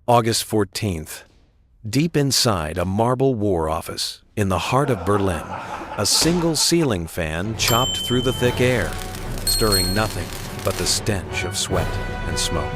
August 14th. Deep inside a marble war office in the heart of Berlin, a single ceiling fan chopped through the thick air, stirring nothing but the stench of sweat and smoke.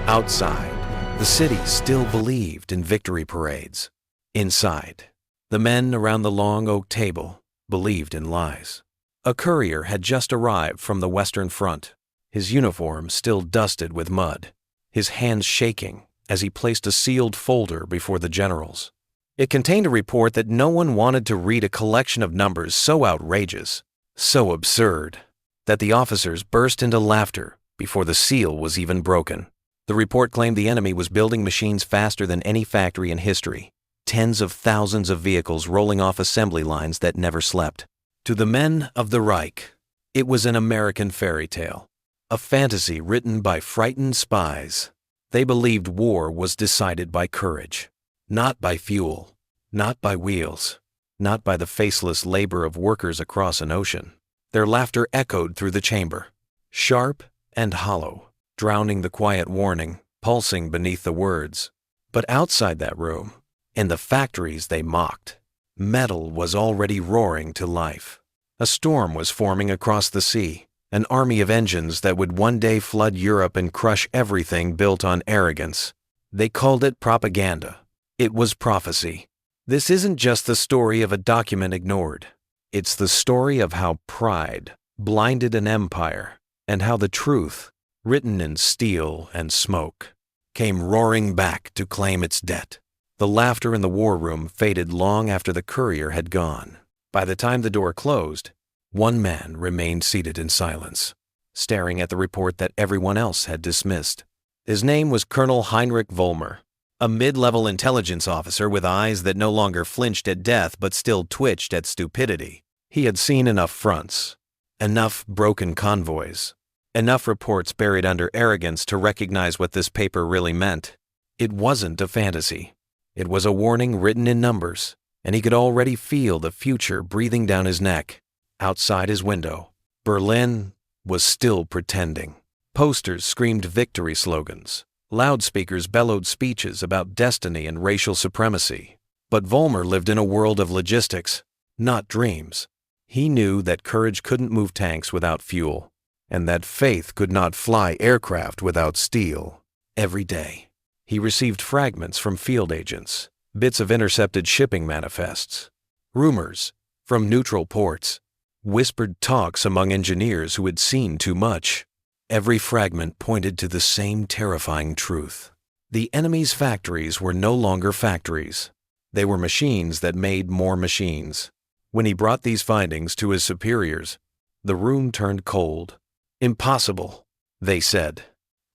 Outside, the city still believed in victory parades. Inside, the men around the long oak table believed in lies. A courier had just arrived from the Western Front, his uniform still dusted with mud, his hands shaking as he placed a sealed folder before the generals. It contained a report that no one wanted to read, a collection of numbers so outrageous, so absurd, that the officers burst into laughter before the seal was even broken. The report claimed the enemy was building machines faster than any factory in history, tens of thousands of vehicles rolling off assembly lines that never slept. To the men of the Reich, it was an American fairy tale, a fantasy written by frightened spies. They believed war was decided by courage, not by fuel, not by wheels, not by the faceless labor of workers across an ocean. Their laughter echoed through the chamber, sharp and hollow, drowning the quiet warning pulsing beneath the words. But outside that room, in the factories they mocked, metal was already roaring to life. A storm was forming across the sea, an army of engines that would one day flood Europe and crush everything built on arrogance. They called it propaganda. It was prophecy. This isn't just the story of a document ignored. It's the story of how pride blinded an empire, and how the truth, written in steel and smoke, came roaring back to claim its debt. The laughter in the war room faded long after the courier had gone. By the time the door closed, one man remained seated in silence, staring at the report that everyone else had dismissed. His name was Colonel Heinrich Vollmer, a mid-level intelligence officer with eyes that no longer flinched at death but still twitched at stupidity. He had seen enough fronts, enough broken convoys, enough reports buried under arrogance to recognize what this paper really meant. It wasn't a fantasy. It was a warning written in numbers, and he could already feel the future breathing down his neck. Outside his window, Berlin was still pretending. Posters screamed victory slogans. Loudspeakers bellowed speeches about destiny and racial supremacy. But Vollmer lived in a world of logistics, not dreams. He knew that courage couldn't move tanks without fuel, and that faith could not fly aircraft without steel. Every day, he received fragments from field agents, bits of intercepted shipping manifests, rumors from neutral ports, whispered talks among engineers who had seen too much. Every fragment pointed to the same terrifying truth. The enemy's factories were no longer factories. They were machines that made more machines. When he brought these findings to his superiors, the room turned cold. Impossible, they said.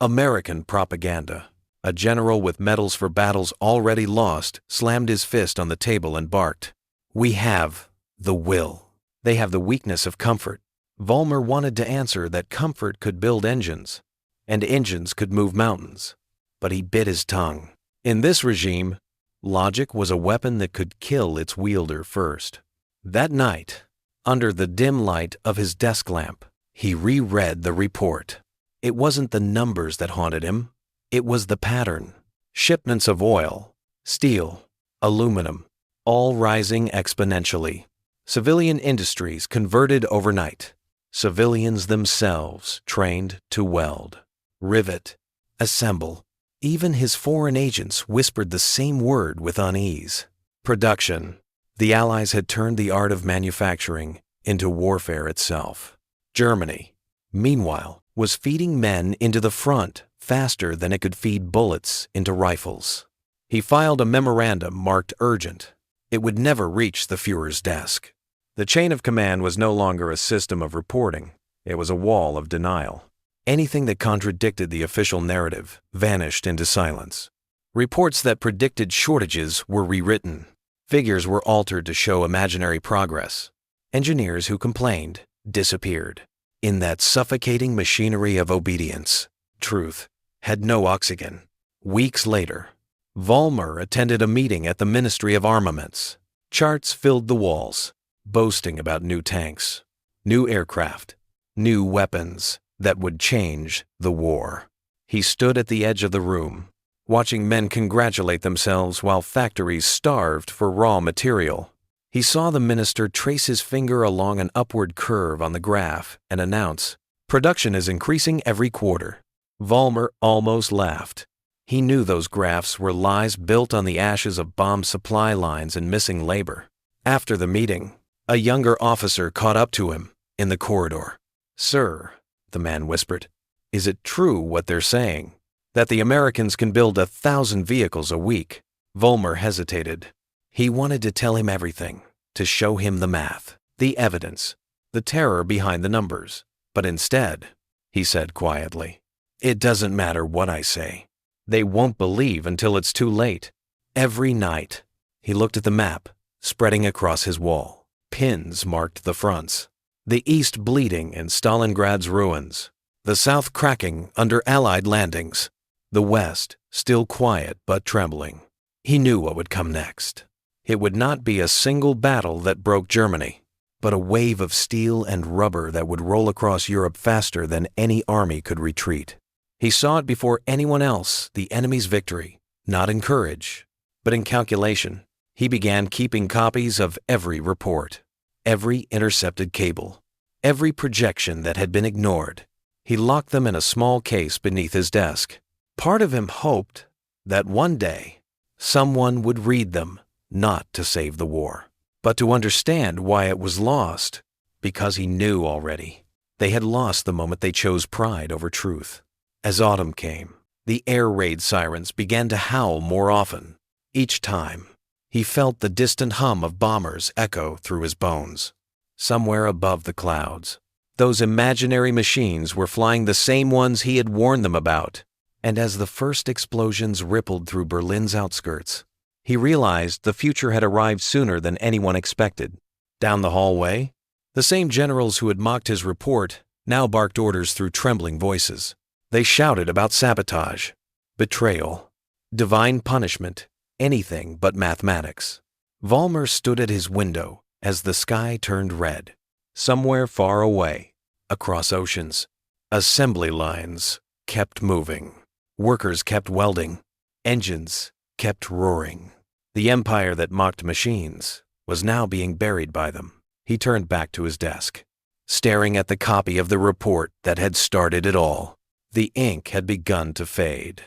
American propaganda. A general with medals for battles already lost slammed his fist on the table and barked, "We have the will. They have the weakness of comfort." Vollmer wanted to answer that comfort could build engines, and engines could move mountains. But he bit his tongue. In this regime, logic was a weapon that could kill its wielder first. That night, under the dim light of his desk lamp, he reread the report. It wasn't the numbers that haunted him. It was the pattern. Shipments of oil, steel, aluminum, all rising exponentially. Civilian industries converted overnight. Civilians themselves trained to weld, rivet, assemble. Even his foreign agents whispered the same word with unease. Production. The Allies had turned the art of manufacturing into warfare itself. Germany, meanwhile, was feeding men into the front faster than it could feed bullets into rifles. He filed a memorandum marked urgent. It would never reach the Führer's desk. The chain of command was no longer a system of reporting. It was a wall of denial. Anything that contradicted the official narrative vanished into silence. Reports that predicted shortages were rewritten. Figures were altered to show imaginary progress. Engineers who complained disappeared. In that suffocating machinery of obedience, truth had no oxygen. Weeks later, Vollmer attended a meeting at the Ministry of Armaments. Charts filled the walls, boasting about new tanks, new aircraft, new weapons that would change the war. He stood at the edge of the room, watching men congratulate themselves while factories starved for raw material. He saw the minister trace his finger along an upward curve on the graph and announce, "Production is increasing every quarter." Vollmer almost laughed. He knew those graphs were lies built on the ashes of bomb supply lines and missing labor. After the meeting, a younger officer caught up to him in the corridor. "Sir," the man whispered, "is it true what they're saying, that the Americans can build 1,000 vehicles a week?" Vollmer hesitated. He wanted to tell him everything, to show him the math, the evidence, the terror behind the numbers. But instead, he said quietly, "It doesn't matter what I say. They won't believe until it's too late." Every night, he looked at the map, spreading across his wall. Pins marked the fronts. The east bleeding in Stalingrad's ruins, the south cracking under Allied landings, the west still quiet but trembling. He knew what would come next. It would not be a single battle that broke Germany, but a wave of steel and rubber that would roll across Europe faster than any army could retreat. He saw it before anyone else, the enemy's victory, not in courage, but in calculation. He began keeping copies of every report, every intercepted cable, every projection that had been ignored. He locked them in a small case beneath his desk. Part of him hoped that one day someone would read them, not to save the war, but to understand why it was lost, because he knew already. They had lost the moment they chose pride over truth. As autumn came, the air raid sirens began to howl more often. Each time, he felt the distant hum of bombers echo through his bones. Somewhere above the clouds, those imaginary machines were flying the same ones he had warned them about. And as the first explosions rippled through Berlin's outskirts, he realized the future had arrived sooner than anyone expected. Down the hallway, the same generals who had mocked his report now barked orders through trembling voices. They shouted about sabotage, betrayal, divine punishment, anything but mathematics. Vollmer stood at his window as the sky turned red. Somewhere far away, across oceans, assembly lines kept moving. Workers kept welding. Engines kept roaring. The empire that mocked machines was now being buried by them. He turned back to his desk, staring at the copy of the report that had started it all. The ink had begun to fade,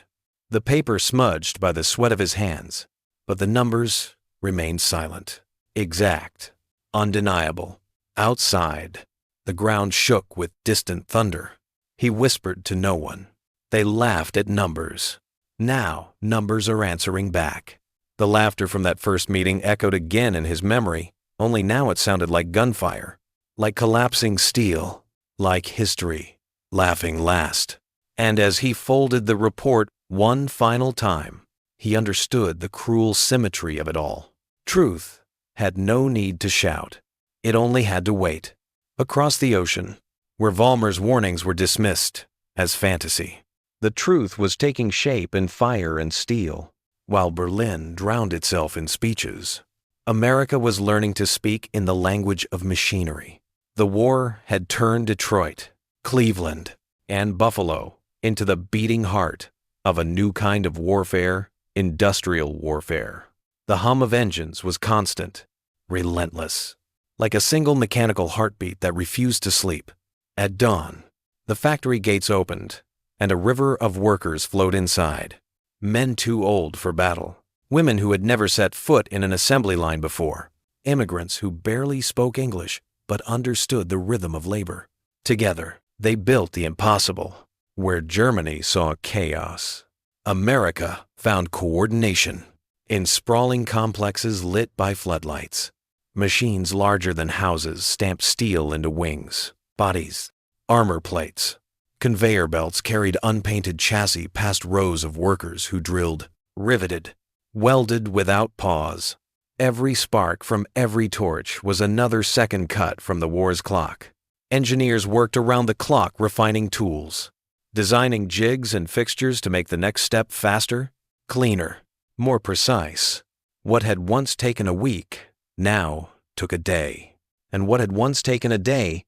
the paper smudged by the sweat of his hands, but the numbers remained silent, exact, undeniable. Outside, the ground shook with distant thunder. He whispered to no one. They laughed at numbers. Now, numbers are answering back. The laughter from that first meeting echoed again in his memory, only now it sounded like gunfire, like collapsing steel, like history, laughing last. And as he folded the report one final time, he understood the cruel symmetry of it all. Truth had no need to shout. It only had to wait. Across the ocean, where Vollmer's warnings were dismissed as fantasy, the truth was taking shape in fire and steel, while Berlin drowned itself in speeches. America was learning to speak in the language of machinery. The war had turned Detroit, Cleveland, and Buffalo into the beating heart of a new kind of warfare, industrial warfare. The hum of engines was constant, relentless, like a single mechanical heartbeat that refused to sleep. At dawn, the factory gates opened, and a river of workers flowed inside. Men too old for battle, women who had never set foot in an assembly line before, immigrants who barely spoke English but understood the rhythm of labor. Together, they built the impossible. Where Germany saw chaos, America found coordination in sprawling complexes lit by floodlights. Machines larger than houses stamped steel into wings, bodies, armor plates. Conveyor belts carried unpainted chassis past rows of workers who drilled, riveted, welded without pause. Every spark from every torch was another second cut from the war's clock. Engineers worked around the clock refining tools, designing jigs and fixtures to make the next step faster, cleaner, more precise. What had once taken a week now took a day, and what had once taken a day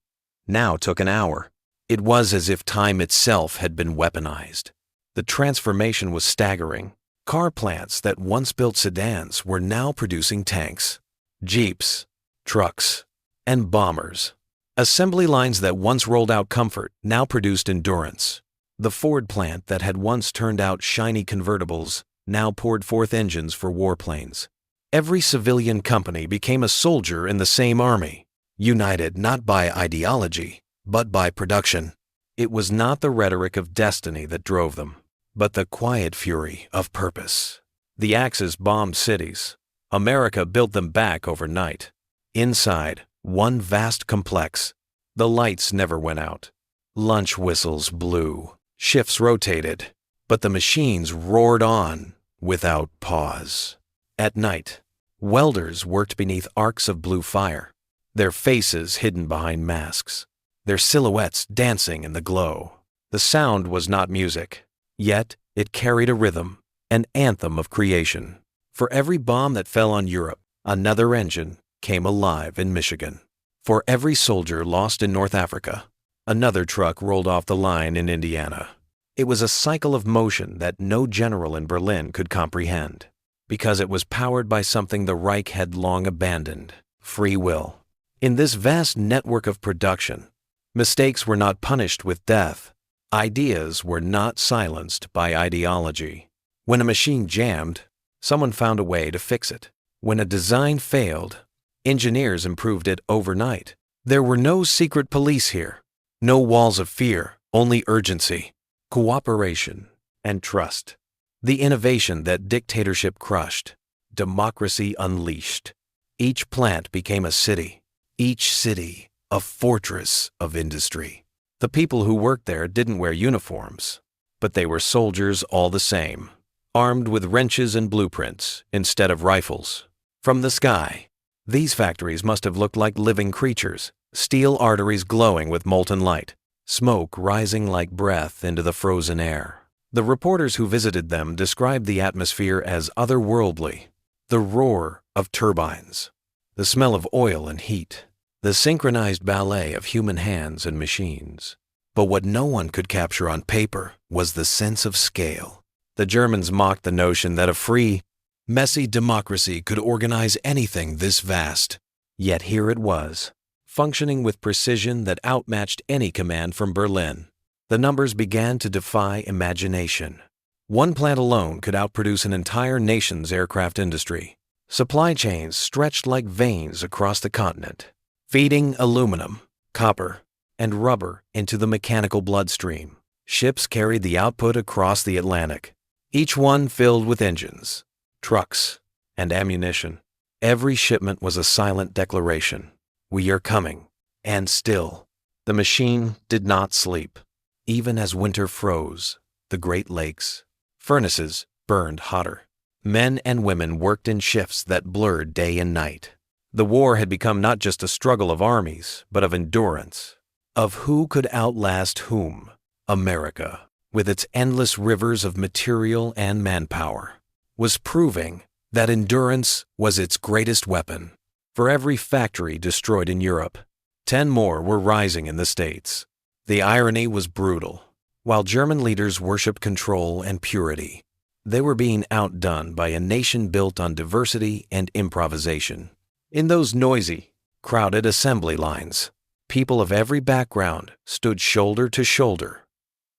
now took an hour. It was as if time itself had been weaponized. The transformation was staggering, Car plants that once built sedans were now producing tanks, jeeps, trucks, and bombers. Assembly lines that once rolled out comfort now produced endurance. The Ford plant that had once turned out shiny convertibles now poured forth engines for warplanes. Every civilian company became a soldier in the same army, united not by ideology, but by production. It was not the rhetoric of destiny that drove them, but the quiet fury of purpose. The Axis bombed cities. America built them back overnight. Inside, one vast complex. The lights never went out. Lunch whistles blew. Shifts rotated. But the machines roared on without pause. At night, welders worked beneath arcs of blue fire, their faces hidden behind masks, their silhouettes dancing in the glow. The sound was not music, yet it carried a rhythm, an anthem of creation. For every bomb that fell on Europe, another engine came alive in Michigan. For every soldier lost in North Africa, another truck rolled off the line in Indiana. It was a cycle of motion that no general in Berlin could comprehend, because it was powered by something the Reich had long abandoned: free will. In this vast network of production, mistakes were not punished with death. Ideas were not silenced by ideology. When a machine jammed, someone found a way to fix it. When a design failed, engineers improved it overnight. There were no secret police here, no walls of fear, only urgency, cooperation, and trust. The innovation that dictatorship crushed, democracy unleashed. Each plant became a city, each city a fortress of industry. The people who worked there didn't wear uniforms, but they were soldiers all the same, armed with wrenches and blueprints instead of rifles. From the sky, these factories must have looked like living creatures, steel arteries glowing with molten light, smoke rising like breath into the frozen air. The reporters who visited them described the atmosphere as otherworldly: the roar of turbines, the smell of oil and heat, the synchronized ballet of human hands and machines. But what no one could capture on paper was the sense of scale. The Germans mocked the notion that a free, messy democracy could organize anything this vast. Yet here it was, functioning with precision that outmatched any command from Berlin. The numbers began to defy imagination. One plant alone could outproduce an entire nation's aircraft industry. Supply chains stretched like veins across the continent, feeding aluminum, copper, and rubber into the mechanical bloodstream. Ships carried the output across the Atlantic, each one filled with engines, trucks, and ammunition. Every shipment was a silent declaration: we are coming. And still, the machine did not sleep. Even as winter froze, the Great Lakes, furnaces burned hotter. Men and women worked in shifts that blurred day and night. The war had become not just a struggle of armies, but of endurance, of who could outlast whom. America, with its endless rivers of material and manpower, was proving that endurance was its greatest weapon. For every factory destroyed in Europe, 10 more were rising in the States. The irony was brutal. While German leaders worshipped control and purity, they were being outdone by a nation built on diversity and improvisation. In those noisy, crowded assembly lines, people of every background stood shoulder to shoulder.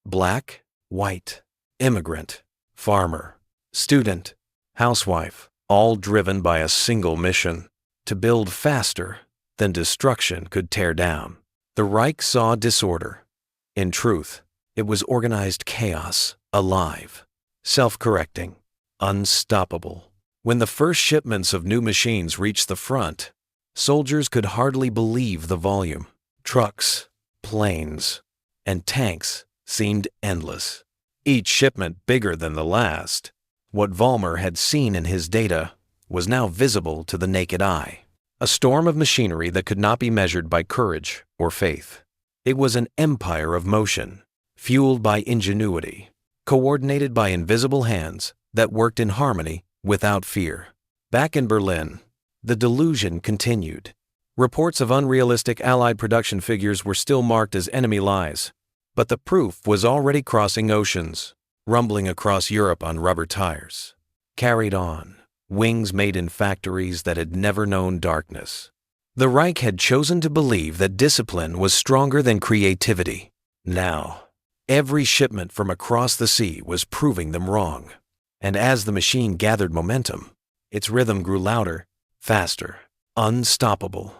Black, white, immigrant, farmer, student, housewife, all driven by a single mission: to build faster than destruction could tear down. The Reich saw disorder. In truth, it was organized chaos, alive, self-correcting, unstoppable. When the first shipments of new machines reached the front, soldiers could hardly believe the volume. Trucks, planes, and tanks seemed endless, each shipment bigger than the last. What Vollmer had seen in his data was now visible to the naked eye. A storm of machinery that could not be measured by courage or faith. It was an empire of motion, fueled by ingenuity, coordinated by invisible hands that worked in harmony without fear. Back in Berlin, the delusion continued. Reports of unrealistic Allied production figures were still marked as enemy lies, but the proof was already crossing oceans, rumbling across Europe on rubber tires. carried on, wings made in factories that had never known darkness. The Reich had chosen to believe that discipline was stronger than creativity. Now, every shipment from across the sea was proving them wrong. And as the machine gathered momentum, its rhythm grew louder, faster, unstoppable.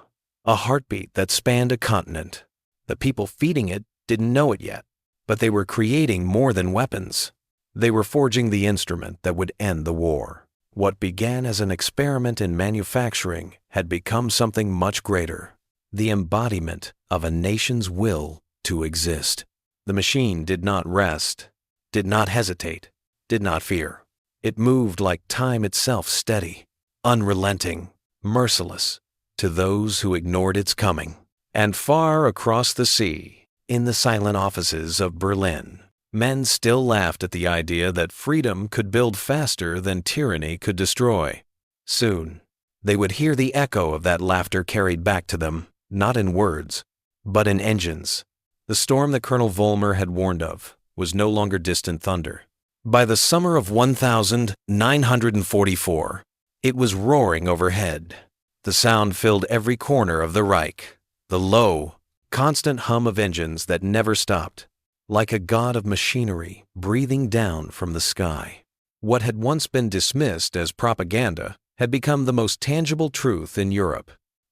A heartbeat that spanned a continent. The people feeding it didn't know it yet, but they were creating more than weapons. They were forging the instrument that would end the war. What began as an experiment in manufacturing had become something much greater, the embodiment of a nation's will to exist. The machine did not rest, did not hesitate, did not fear. It moved like time itself, steady, unrelenting, merciless to those who ignored its coming. And far across the sea, in the silent offices of Berlin, men still laughed at the idea that freedom could build faster than tyranny could destroy. Soon, they would hear the echo of that laughter carried back to them, not in words, but in engines. The storm that Colonel Vollmer had warned of was no longer distant thunder. By the summer of 1944, it was roaring overhead. The sound filled every corner of the Reich, the low, constant hum of engines that never stopped, like a god of machinery breathing down from the sky. What had once been dismissed as propaganda had become the most tangible truth in Europe.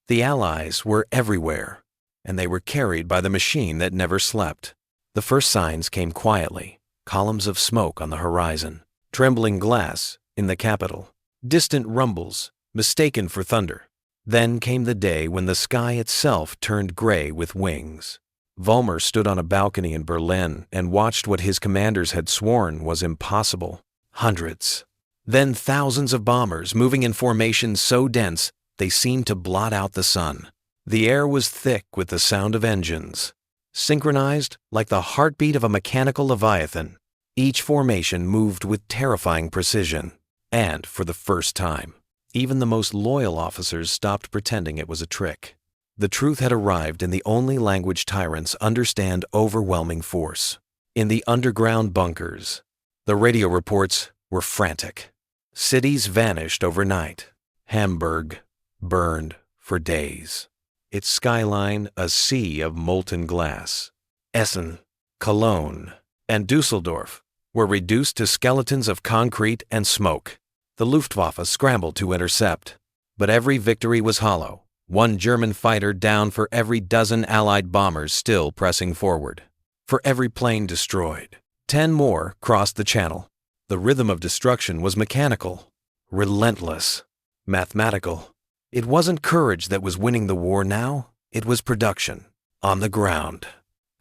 The Allies were everywhere, and they were carried by the machine that never slept. The first signs came quietly, columns of smoke on the horizon, trembling glass in the capital, distant rumbles mistaken for thunder. Then came the day when the sky itself turned gray with wings. Vollmer stood on a balcony in Berlin and watched what his commanders had sworn was impossible. Hundreds. Then thousands of bombers moving in formation so dense they seemed to blot out the sun. The air was thick with the sound of engines, synchronized like the heartbeat of a mechanical leviathan. Each formation moved with terrifying precision, and for the first time, even the most loyal officers stopped pretending it was a trick. The truth had arrived in the only language tyrants understand: overwhelming force. In the underground bunkers, the radio reports were frantic. Cities vanished overnight. Hamburg burned for days, its skyline a sea of molten glass. Essen, Cologne, and Dusseldorf were reduced to skeletons of concrete and smoke. The Luftwaffe scrambled to intercept, but every victory was hollow. One German fighter down for every dozen Allied bombers still pressing forward. For every plane destroyed, 10 more crossed the channel. The rhythm of destruction was mechanical, relentless, mathematical. It wasn't courage that was winning the war now, it was production. On the ground,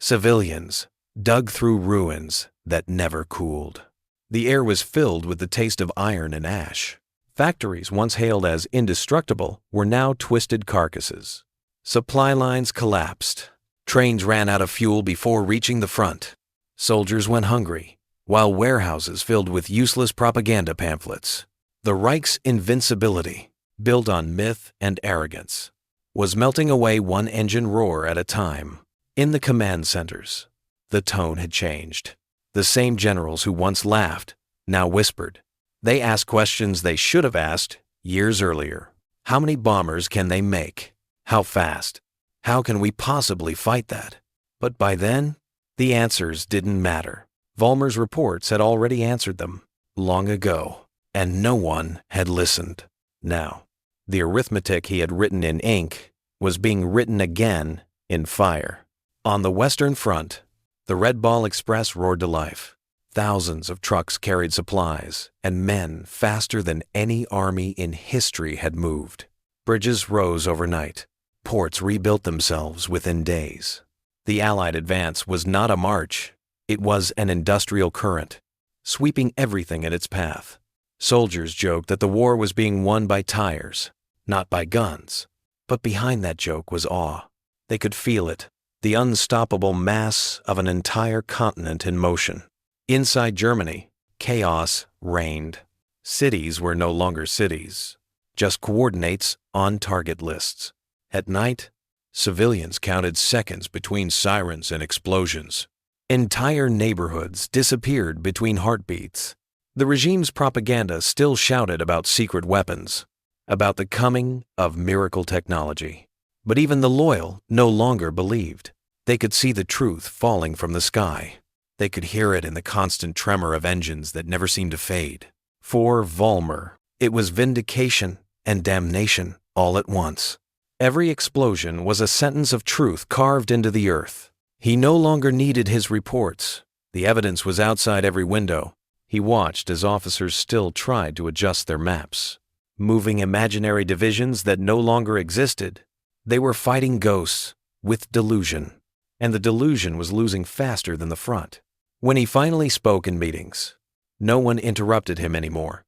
civilians dug through ruins that never cooled. The air was filled with the taste of iron and ash. Factories once hailed as indestructible were now twisted carcasses. Supply lines collapsed. Trains ran out of fuel before reaching the front. Soldiers went hungry, while warehouses filled with useless propaganda pamphlets. The Reich's invincibility, built on myth and arrogance, was melting away one engine roar at a time. In the command centers, the tone had changed. The same generals who once laughed now whispered. They asked questions they should have asked years earlier. How many bombers can they make? How fast? How can we possibly fight that? But by then, the answers didn't matter. Vollmer's reports had already answered them long ago, and no one had listened. Now, the arithmetic he had written in ink was being written again in fire. On the Western Front, the Red Ball Express roared to life. Thousands of trucks carried supplies, and men faster than any army in history had moved. Bridges rose overnight. Ports rebuilt themselves within days. The Allied advance was not a march. It was an industrial current, sweeping everything in its path. Soldiers joked that the war was being won by tires, not by guns. But behind that joke was awe. They could feel it. The unstoppable mass of an entire continent in motion. Inside Germany, chaos reigned. Cities were no longer cities, just coordinates on target lists. At night, civilians counted seconds between sirens and explosions. Entire neighborhoods disappeared between heartbeats. The regime's propaganda still shouted about secret weapons, about the coming of miracle technology. But even the loyal no longer believed. They could see the truth falling from the sky. They could hear it in the constant tremor of engines that never seemed to fade. For Vollmer, it was vindication and damnation all at once. Every explosion was a sentence of truth carved into the earth. He no longer needed his reports. The evidence was outside every window. He watched as officers still tried to adjust their maps, moving imaginary divisions that no longer existed. They were fighting ghosts with delusion, and the delusion was losing faster than the front. When he finally spoke in meetings, no one interrupted him anymore,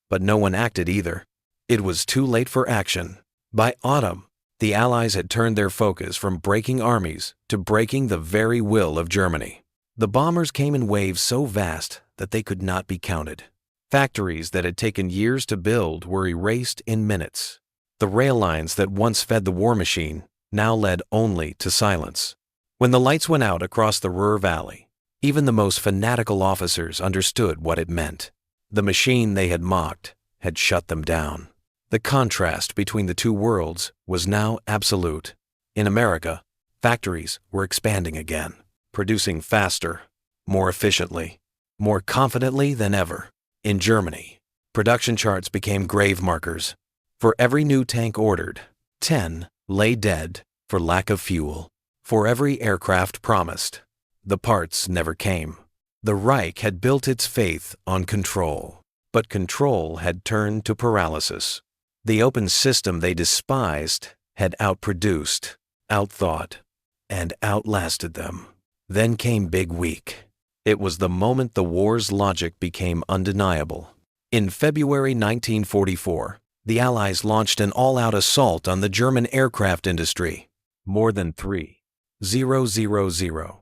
but no one acted either. It was too late for action. By autumn, the Allies had turned their focus from breaking armies to breaking the very will of Germany. The bombers came in waves so vast that they could not be counted. Factories that had taken years to build were erased in minutes. The rail lines that once fed the war machine now led only to silence. When the lights went out across the Ruhr Valley, even the most fanatical officers understood what it meant. The machine they had mocked had shut them down. The contrast between the two worlds was now absolute. In America, factories were expanding again, producing faster, more efficiently, more confidently than ever. In Germany, production charts became grave markers. For every new tank ordered, 10 lay dead for lack of fuel. For every aircraft promised, the parts never came. The Reich had built its faith on control, but control had turned to paralysis. The open system they despised had outproduced, outthought, and outlasted them. Then came Big Week. It was the moment the war's logic became undeniable. In February 1944, the Allies launched an all-out assault on the German aircraft industry. More than 3,000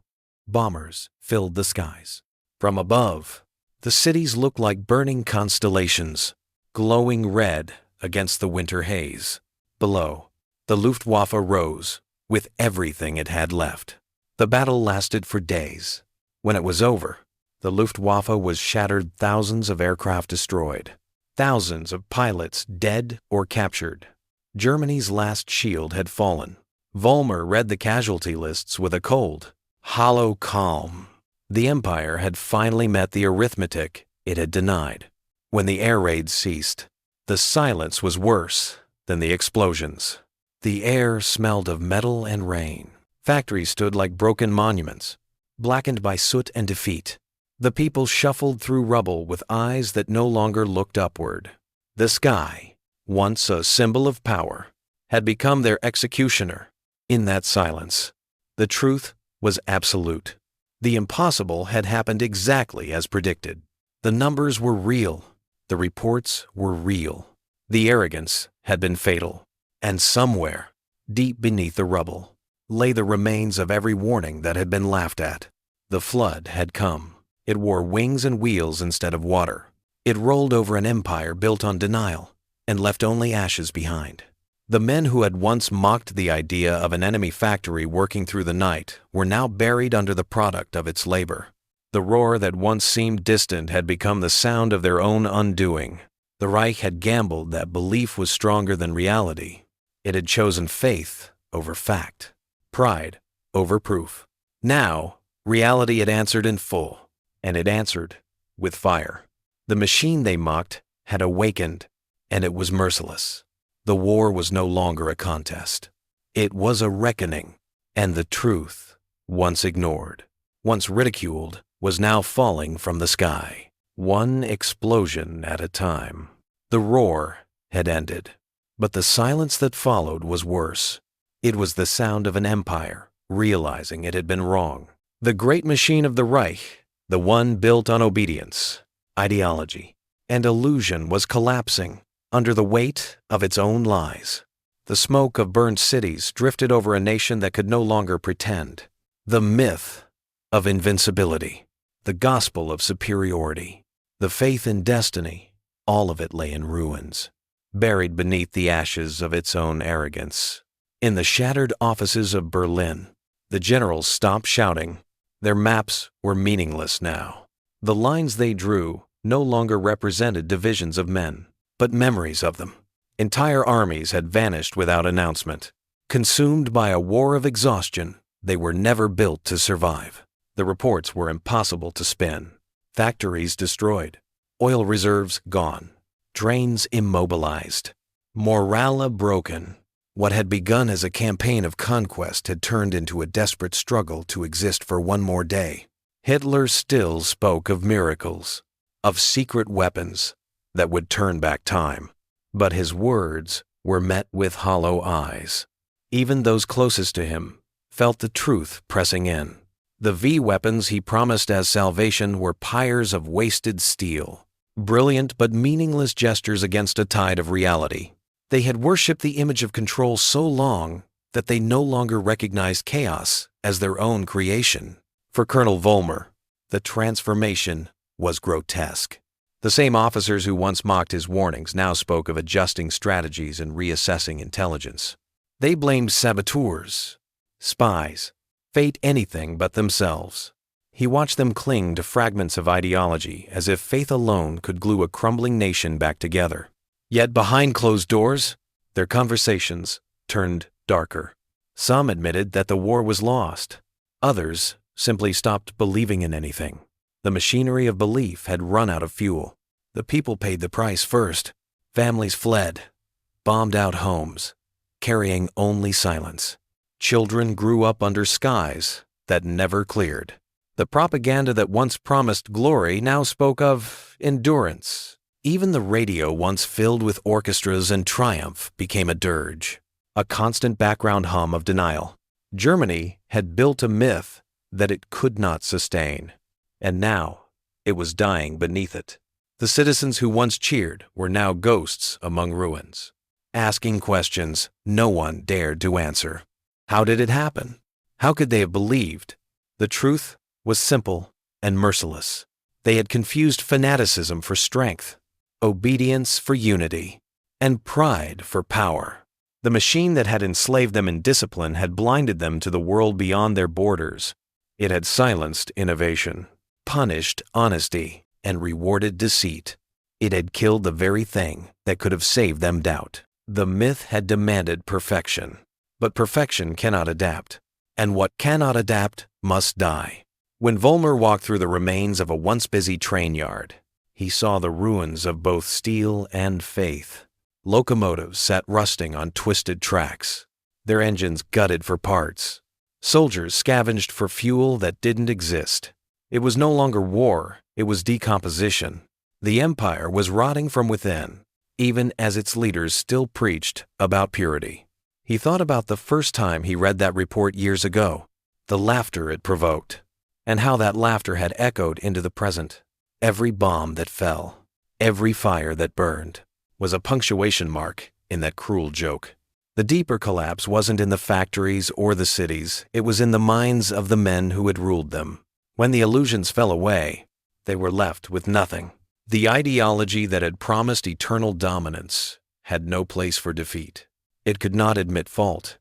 bombers filled the skies. From above, the cities looked like burning constellations, glowing red against the winter haze. Below, the Luftwaffe rose with everything it had left. The battle lasted for days. When it was over, the Luftwaffe was shattered, thousands of aircraft destroyed, thousands of pilots dead or captured. Germany's last shield had fallen. Vollmer read the casualty lists with a cold, hollow calm. The Empire had finally met the arithmetic it had denied. When the air raids ceased, the silence was worse than the explosions. The air smelled of metal and rain. Factories stood like broken monuments, blackened by soot and defeat. The people shuffled through rubble with eyes that no longer looked upward. The sky, once a symbol of power, had become their executioner. In that silence, the truth was absolute. The impossible had happened exactly as predicted. The numbers were real. The reports were real. The arrogance had been fatal. And somewhere, deep beneath the rubble, lay the remains of every warning that had been laughed at. The flood had come. It wore wings and wheels instead of water. It rolled over an empire built on denial and left only ashes behind. The men who had once mocked the idea of an enemy factory working through the night were now buried under the product of its labor. The roar that once seemed distant had become the sound of their own undoing. The Reich had gambled that belief was stronger than reality. It had chosen faith over fact, pride over proof. Now, reality had answered in full, and it answered with fire. The machine they mocked had awakened, and it was merciless. The war was no longer a contest. It was a reckoning, and the truth, once ignored, once ridiculed, was now falling from the sky, one explosion at a time. The roar had ended, but the silence that followed was worse. It was the sound of an empire realizing it had been wrong. The great machine of the Reich, the one built on obedience, ideology, and illusion, was collapsing under the weight of its own lies. The smoke of burned cities drifted over a nation that could no longer pretend. The myth of invincibility, the gospel of superiority, the faith in destiny, all of it lay in ruins, buried beneath the ashes of its own arrogance. In the shattered offices of Berlin, the generals stopped shouting. Their maps were meaningless now. The lines they drew no longer represented divisions of men, but memories of them. Entire armies had vanished without announcement. Consumed by a war of exhaustion, they were never built to survive. The reports were impossible to spin. Factories destroyed. Oil reserves gone. Drains immobilized. Morale broken. What had begun as a campaign of conquest had turned into a desperate struggle to exist for one more day. Hitler still spoke of miracles, of secret weapons that would turn back time. But his words were met with hollow eyes. Even those closest to him felt the truth pressing in. The V weapons he promised as salvation were pyres of wasted steel, brilliant but meaningless gestures against a tide of reality. They had worshipped the image of control so long that they no longer recognized chaos as their own creation. For Colonel Vollmer, the transformation was grotesque. The same officers who once mocked his warnings now spoke of adjusting strategies and reassessing intelligence. They blamed saboteurs, spies, fate, anything but themselves. He watched them cling to fragments of ideology as if faith alone could glue a crumbling nation back together. Yet behind closed doors, their conversations turned darker. Some admitted that the war was lost. Others simply stopped believing in anything. The machinery of belief had run out of fuel. The people paid the price first. Families fled, bombed out homes, carrying only silence. Children grew up under skies that never cleared. The propaganda that once promised glory now spoke of endurance. Even the radio, once filled with orchestras and triumph, became a dirge, a constant background hum of denial. Germany had built a myth that it could not sustain, and now it was dying beneath it. The citizens who once cheered were now ghosts among ruins, asking questions no one dared to answer. How did it happen? How could they have believed? The truth was simple and merciless. They had confused fanaticism for strength, obedience for unity, and pride for power. The machine that had enslaved them in discipline had blinded them to the world beyond their borders. It had silenced innovation, punished honesty, and rewarded deceit. It had killed the very thing that could have saved them doubt. The myth had demanded perfection, but perfection cannot adapt, and what cannot adapt must die. When Vollmer walked through the remains of a once busy train yard, he saw the ruins of both steel and faith. Locomotives sat rusting on twisted tracks, their engines gutted for parts. Soldiers scavenged for fuel that didn't exist. It was no longer war, it was decomposition. The empire was rotting from within, even as its leaders still preached about purity. He thought about the first time he read that report years ago, the laughter it provoked, and how that laughter had echoed into the present. Every bomb that fell, every fire that burned, was a punctuation mark in that cruel joke. The deeper collapse wasn't in the factories or the cities, it was in the minds of the men who had ruled them. When the illusions fell away, they were left with nothing. The ideology that had promised eternal dominance had no place for defeat. It could not admit fault.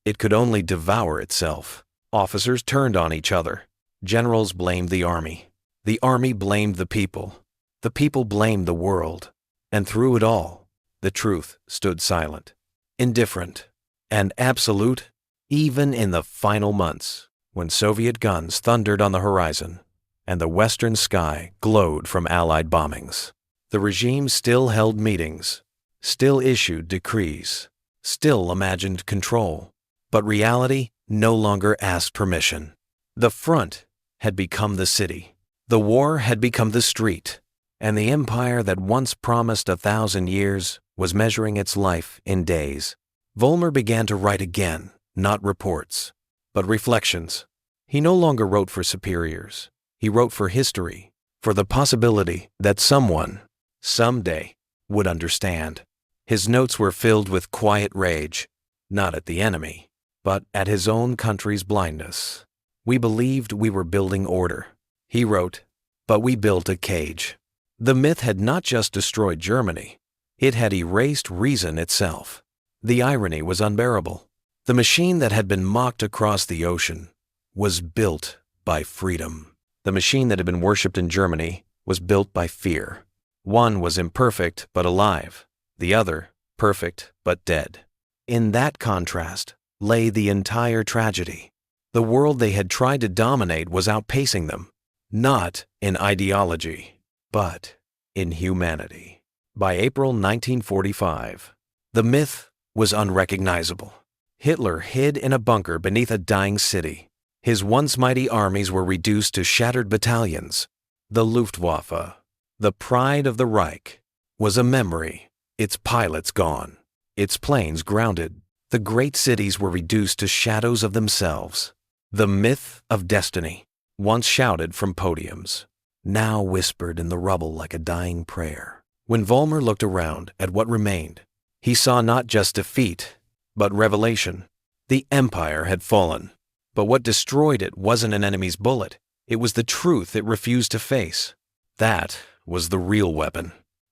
It could only devour itself. Officers turned on each other. Generals blamed the army. The army blamed the people. The people blamed the world. And through it all, the truth stood silent, indifferent, and absolute, even in the final months when Soviet guns thundered on the horizon and the western sky glowed from Allied bombings. The regime still held meetings, still issued decrees, still imagined control, but reality no longer asked permission. The front had become the city. The war had become the street, and the empire that once promised 1,000 years was measuring its life in days. Vollmer began to write again, not reports, but reflections. He no longer wrote for superiors. He wrote for history, for the possibility that someone, someday, would understand. His notes were filled with quiet rage, not at the enemy, but at his own country's blindness. We believed we were building order. He wrote, but we built a cage. The myth had not just destroyed Germany, it had erased reason itself. The irony was unbearable. The machine that had been mocked across the ocean was built by freedom. The machine that had been worshipped in Germany was built by fear. One was imperfect but alive, the other perfect but dead. In that contrast lay the entire tragedy. The world they had tried to dominate was outpacing them, not in ideology, but in humanity. By April 1945, the myth was unrecognizable. Hitler hid in a bunker beneath a dying city. His once mighty armies were reduced to shattered battalions. The Luftwaffe, the pride of the Reich, was a memory, its pilots gone, its planes grounded. The great cities were reduced to shadows of themselves. The myth of destiny, once shouted from podiums, now whispered in the rubble like a dying prayer. When Vollmer looked around at what remained, he saw not just defeat, but revelation. The empire had fallen, but what destroyed it wasn't an enemy's bullet. It was the truth it refused to face. That was the real weapon,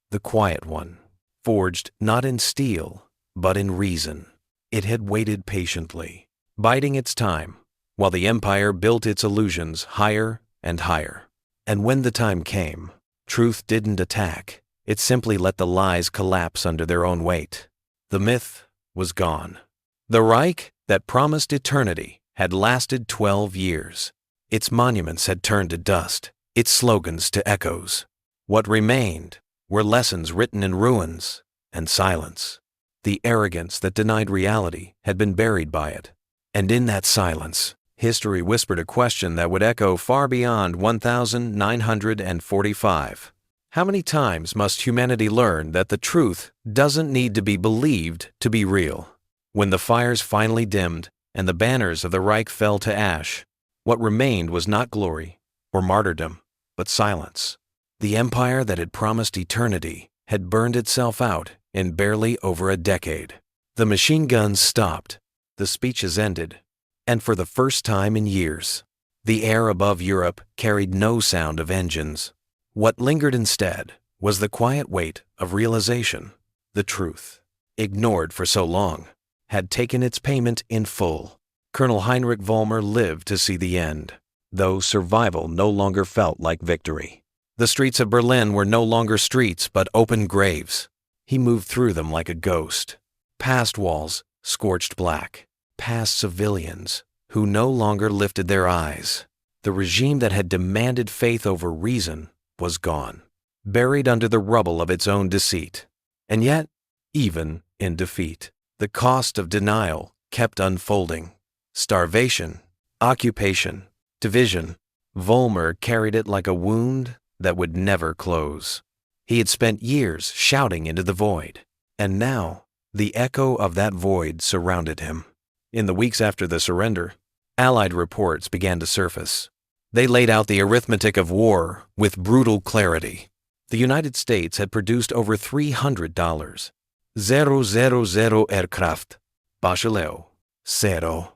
the quiet one, forged not in steel, but in reason. It had waited patiently, biding its time, while the empire built its illusions higher and higher. And when the time came, truth didn't attack. It simply let the lies collapse under their own weight. The myth was gone. The Reich that promised eternity had lasted 12 years. Its monuments had turned to dust, its slogans to echoes. What remained were lessons written in ruins and silence. The arrogance that denied reality had been buried by it. And in that silence, history whispered a question that would echo far beyond 1945. How many times must humanity learn that the truth doesn't need to be believed to be real? When the fires finally dimmed and the banners of the Reich fell to ash, what remained was not glory or martyrdom, but silence. The empire that had promised eternity had burned itself out in barely over a decade. The machine guns stopped, the speeches ended, and for the first time in years, the air above Europe carried no sound of engines. What lingered instead was the quiet weight of realization. The truth, ignored for so long, had taken its payment in full. Colonel Heinrich Vollmer lived to see the end, though survival no longer felt like victory. The streets of Berlin were no longer streets but open graves. He moved through them like a ghost, past walls scorched black, past civilians who no longer lifted their eyes. The regime that had demanded faith over reason was gone, buried under the rubble of its own deceit. And yet, even in defeat, the cost of denial kept unfolding. Starvation, occupation, division. Vollmer carried it like a wound that would never close. He had spent years shouting into the void, and now the echo of that void surrounded him. In the weeks after the surrender, Allied reports began to surface. They laid out the arithmetic of war with brutal clarity. The United States had produced over $300. 000 aircraft. Bachelot. 000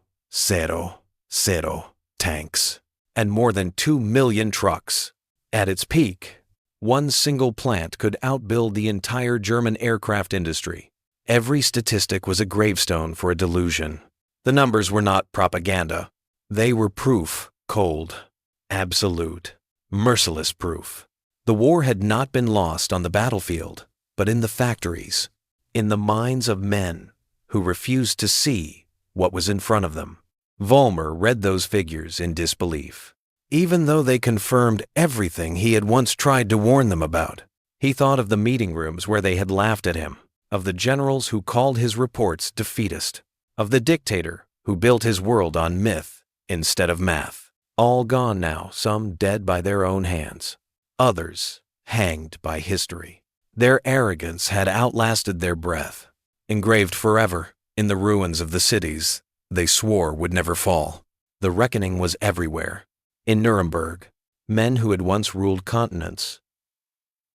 tanks. And more than 2 million trucks. At its peak, one single plant could outbuild the entire German aircraft industry. Every statistic was a gravestone for a delusion. The numbers were not propaganda. They were proof, cold, absolute, merciless proof. The war had not been lost on the battlefield, but in the factories, in the minds of men who refused to see what was in front of them. Vollmer read those figures in disbelief. Even though they confirmed everything he had once tried to warn them about, he thought of the meeting rooms where they had laughed at him, of the generals who called his reports defeatist, of the dictator who built his world on myth instead of math. All gone now, some dead by their own hands, others hanged by history. Their arrogance had outlasted their breath, engraved forever in the ruins of the cities they swore would never fall. The reckoning was everywhere. In Nuremberg, men who had once ruled continents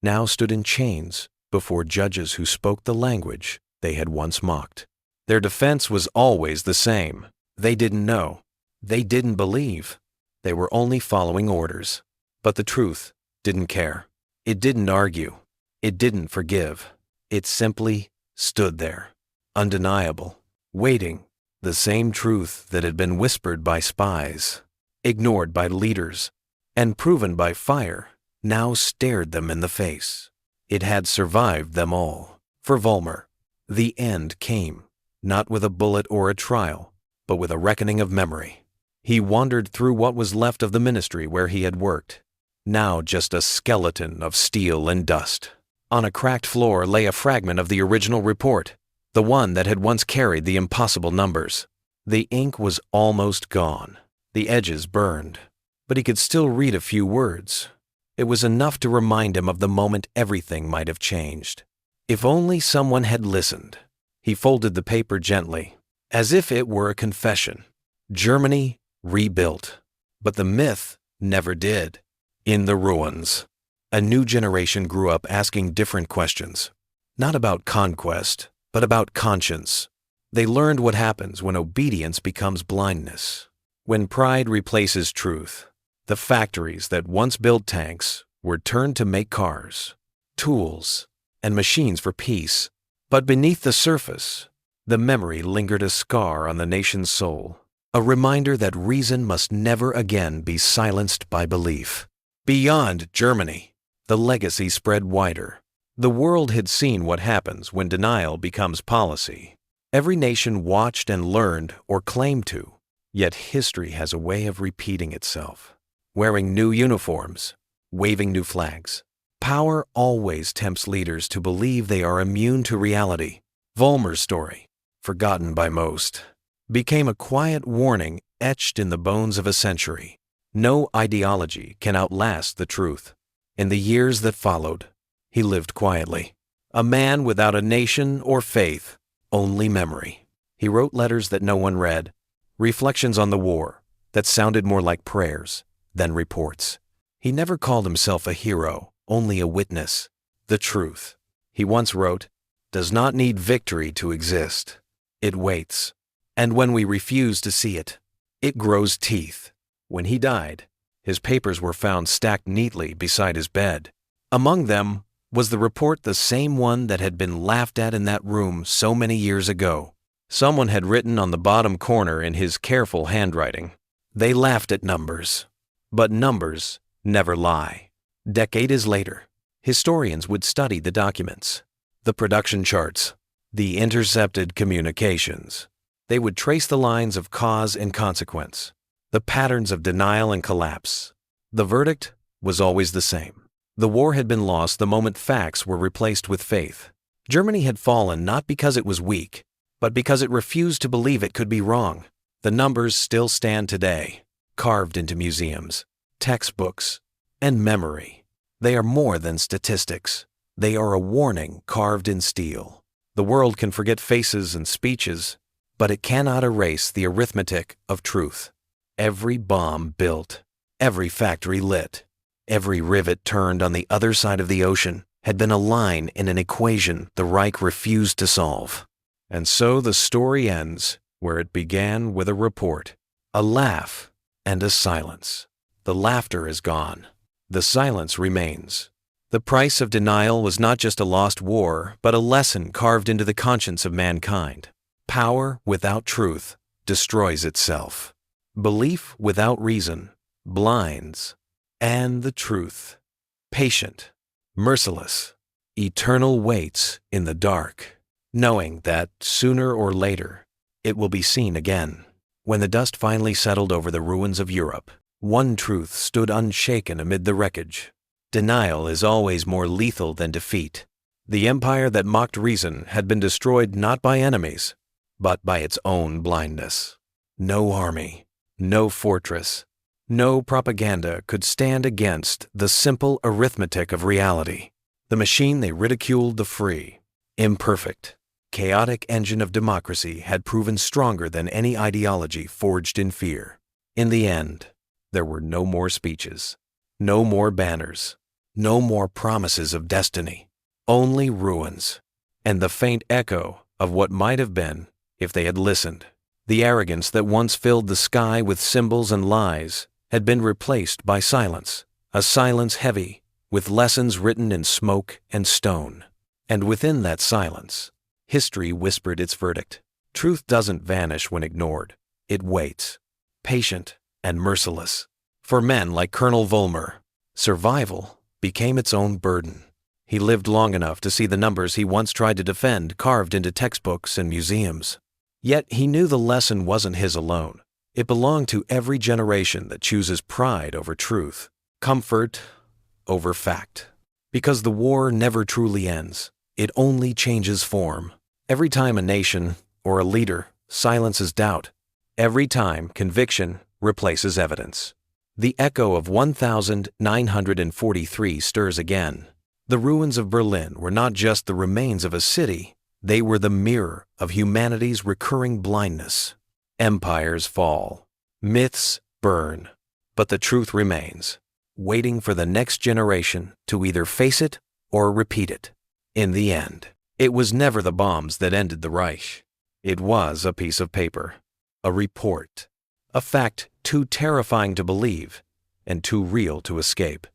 now stood in chains before judges who spoke the language they had once mocked. Their defense was always the same. They didn't know. They didn't believe. They were only following orders. But the truth didn't care. It didn't argue. It didn't forgive. It simply stood there, undeniable, waiting, the same truth that had been whispered by spies, ignored by leaders, and proven by fire now stared them in the face. It had survived them all. For Vollmer, the end came, not with a bullet or a trial, but with a reckoning of memory. He wandered through what was left of the ministry where he had worked, now just a skeleton of steel and dust. On a cracked floor lay a fragment of the original report, the one that had once carried the impossible numbers. The ink was almost gone, the edges burned, but he could still read a few words. It was enough to remind him of the moment everything might have changed. If only someone had listened. He folded the paper gently, as if it were a confession. Germany rebuilt, but the myth never did. In the ruins, a new generation grew up asking different questions, not about conquest, but about conscience. They learned what happens when obedience becomes blindness, when pride replaces truth. The factories that once built tanks were turned to make cars, tools, and machines for peace. But beneath the surface, the memory lingered a scar on the nation's soul, a reminder that reason must never again be silenced by belief. Beyond Germany, the legacy spread wider. The world had seen what happens when denial becomes policy. Every nation watched and learned or claimed to, yet history has a way of repeating itself. Wearing new uniforms, waving new flags. Power always tempts leaders to believe they are immune to reality. Vollmer's story, forgotten by most, became a quiet warning etched in the bones of a century. No ideology can outlast the truth. In the years that followed, he lived quietly. A man without a nation or faith, only memory. He wrote letters that no one read, reflections on the war that sounded more like prayers than reports. He never called himself a hero, only a witness. The truth, he once wrote, does not need victory to exist. It waits. And when we refuse to see it, it grows teeth. When he died, his papers were found stacked neatly beside his bed. Among them was the report, the same one that had been laughed at in that room so many years ago. Someone had written on the bottom corner in his careful handwriting, "They laughed at numbers, but numbers never lie." Decades later, historians would study the documents, the production charts, the intercepted communications. They would trace the lines of cause and consequence, the patterns of denial and collapse. The verdict was always the same. The war had been lost the moment facts were replaced with faith. Germany had fallen not because it was weak, but because it refused to believe it could be wrong. The numbers still stand today, carved into museums, textbooks, and memory. They are more than statistics. They are a warning carved in steel. The world can forget faces and speeches, but it cannot erase the arithmetic of truth. Every bomb built, every factory lit, every rivet turned on the other side of the ocean had been a line in an equation the Reich refused to solve. And so the story ends where it began, with a report, a laugh, and a silence. The laughter is gone. The silence remains. The price of denial was not just a lost war, but a lesson carved into the conscience of mankind. Power without truth destroys itself. Belief without reason blinds. And the truth, patient, merciless, eternal, waits in the dark, knowing that sooner or later it will be seen again. When the dust finally settled over the ruins of Europe, one truth stood unshaken amid the wreckage. Denial is always more lethal than defeat. The empire that mocked reason had been destroyed not by enemies, but by its own blindness. No army, no fortress, no propaganda could stand against the simple arithmetic of reality. The machine they ridiculed, the free, imperfect, chaotic engine of democracy, had proven stronger than any ideology forged in fear. In the end, there were no more speeches, no more banners, no more promises of destiny, only ruins, and the faint echo of what might have been if they had listened. The arrogance that once filled the sky with symbols and lies had been replaced by silence, a silence heavy with lessons written in smoke and stone. And within that silence, history whispered its verdict. Truth doesn't vanish when ignored. It waits, patient and merciless. For men like Colonel Vollmer, survival became its own burden. He lived long enough to see the numbers he once tried to defend carved into textbooks and museums. Yet he knew the lesson wasn't his alone. It belonged to every generation that chooses pride over truth, comfort over fact. Because the war never truly ends. It only changes form. Every time a nation or a leader silences doubt, every time conviction replaces evidence, the echo of 1943 stirs again. The ruins of Berlin were not just the remains of a city, they were the mirror of humanity's recurring blindness. Empires fall, myths burn, but the truth remains, waiting for the next generation to either face it or repeat it. In the end, it was never the bombs that ended the Reich. It was a piece of paper, a report, a fact too terrifying to believe and too real to escape.